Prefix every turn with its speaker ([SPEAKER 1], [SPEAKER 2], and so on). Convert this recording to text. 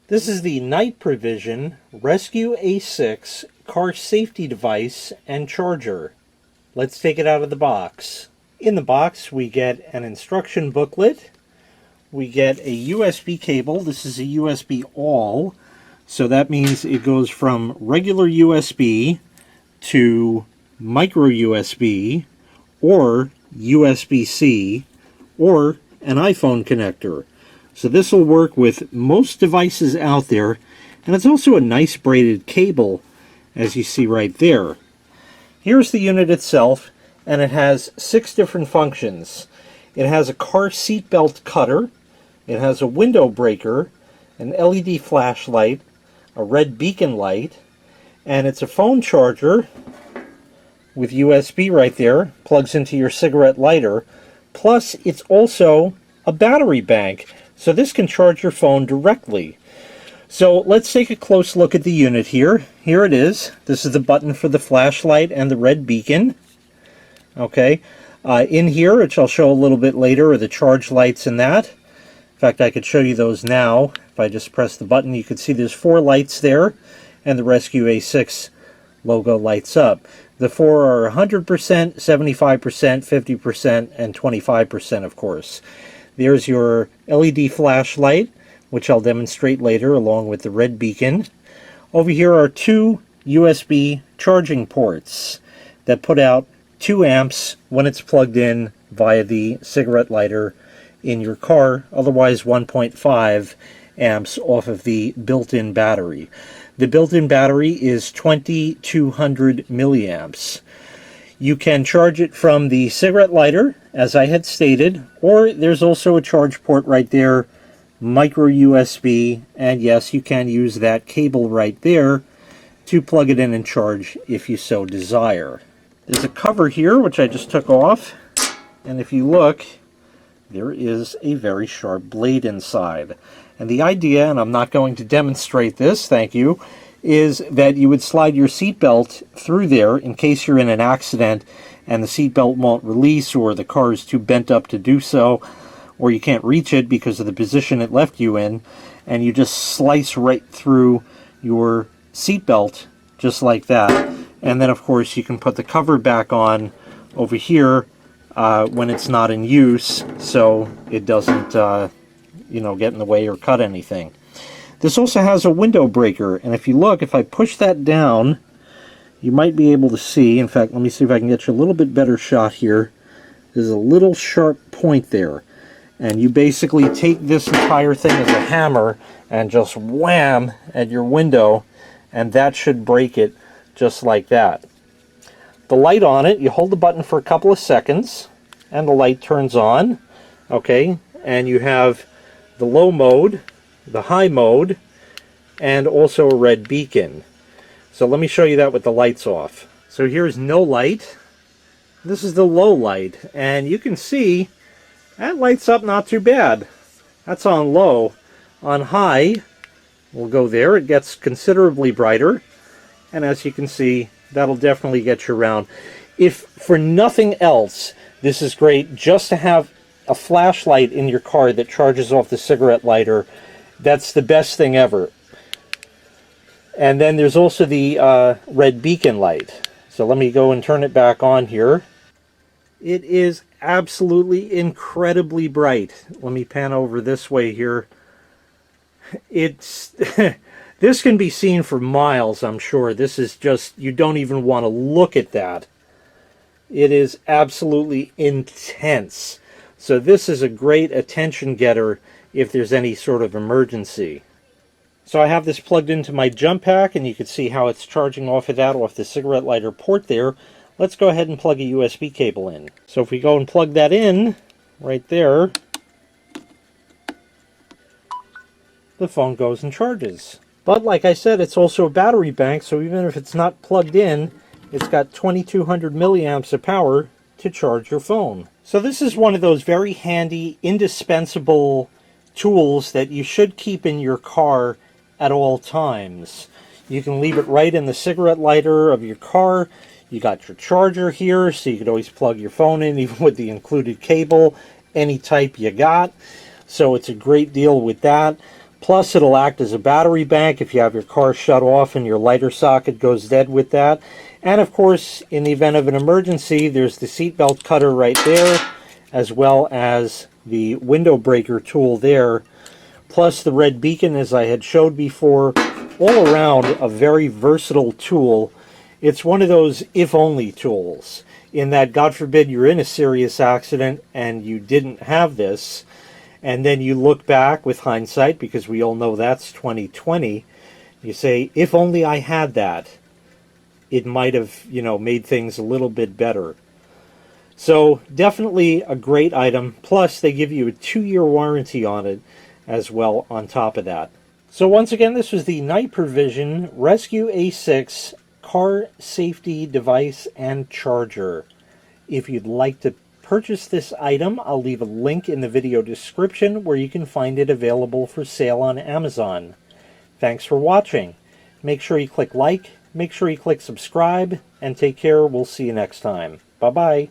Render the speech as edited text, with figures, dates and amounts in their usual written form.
[SPEAKER 1] This is the Night Provision Rescue A6 car safety device and charger. Let's take it out of the box. In the box we get an instruction booklet. We get a USB cable. This is a USB all, so that means it goes from regular USB to micro USB or USB-C or an iPhone connector. So this will work with most devices out there, and it's also a nice braided cable, as you see right there. Here's the unit itself, and it has 6 different functions. It has a car seat belt cutter, it has a window breaker, an LED flashlight, a red beacon light, and it's a phone charger with USB right there, plugs into your cigarette lighter, plus it's also a battery bank. So this can charge your phone directly. So let's take a close look at the unit here. Here it is. This is the button for the flashlight and the red beacon. Okay. In here, which I'll show a little bit later, are the charge lights in that. In fact, I could show you those now. If I just press the button, you can see there's 4 lights there, and the Rescue A6 logo lights up. The 4 are 100%, 75%, 50%, and 25%, of course. There's your LED flashlight, which I'll demonstrate later, along with the red beacon. Over here are 2 USB charging ports that put out 2 amps when it's plugged in via the cigarette lighter in your car, otherwise 1.5 amps off of the built-in battery. The built-in battery is 2200 milliamps. You can charge it from the cigarette lighter, as I had stated, or there's also a charge port right there, micro USB, and yes, you can use that cable right there to plug it in and charge if you so desire. There's a cover here, which I just took off, and if you look, there is a very sharp blade inside. And the idea, and I'm not going to demonstrate this, thank you, is that you would slide your seatbelt through there in case you're in an accident and the seatbelt won't release, or the car is too bent up to do so, or you can't reach it because of the position it left you in, and you just slice right through your seatbelt just like that. And then of course you can put the cover back on over here when it's not in use, so it doesn't get in the way or cut anything. This also has a window breaker, and if you look, if I push that down, you might be able to see. In fact, let me see if I can get you a little bit better shot here. There's a little sharp point there, and you basically take this entire thing as a hammer and just wham at your window, and that should break it just like that. The light on it, you hold the button for a couple of seconds, and the light turns on. Okay, and you have the low mode, the high mode, and also a red beacon. So let me show you that with the lights off. So here's no light. This is the low light, and you can see that lights up not too bad. That's on low. On high, we'll go there, it gets considerably brighter, and as you can see, that'll definitely get you around. If for nothing else, this is great just to have a flashlight in your car that charges off the cigarette lighter. That's the best thing ever. And then there's also the red beacon light. So let me go and turn it back on here. It is absolutely incredibly bright. Let me pan over this way here. It's this can be seen for miles, I'm sure. This is just, you don't even want to look at that. It is absolutely intense. So this is a great attention getter if there's any sort of emergency. So I have this plugged into my jump pack, and you can see how it's charging off of that, off the cigarette lighter port there. Let's go ahead and plug a USB cable in. So if we go and plug that in, right there, the phone goes and charges. But like I said, it's also a battery bank, so even if it's not plugged in, it's got 2200 milliamps of power to charge your phone. So this is one of those very handy, indispensable tools that you should keep in your car at all times. You can leave it right in the cigarette lighter of your car. You got your charger here, so you could always plug your phone in, even with the included cable, any type you got. So it's a great deal with that. Plus, it'll act as a battery bank if you have your car shut off and your lighter socket goes dead with that. And of course, in the event of an emergency, there's the seatbelt cutter right there, as well as the window breaker tool there, plus the red beacon as I had showed before. All around a very versatile tool. It's one of those if-only tools, in that, God forbid, you're in a serious accident and you didn't have this, and then you look back with hindsight, because we all know that's 2020, you say, if only I had that, it might have, made things a little bit better. So definitely a great item. Plus, they give you a 2-year warranty on it as well on top of that. So once again, this was the Night Provision Rescue A6 car safety device and charger. If you'd like to purchase this item, I'll leave a link in the video description where you can find it available for sale on Amazon. Thanks for watching. Make sure you click like, make sure you click subscribe, and take care. We'll see you next time. Bye-bye.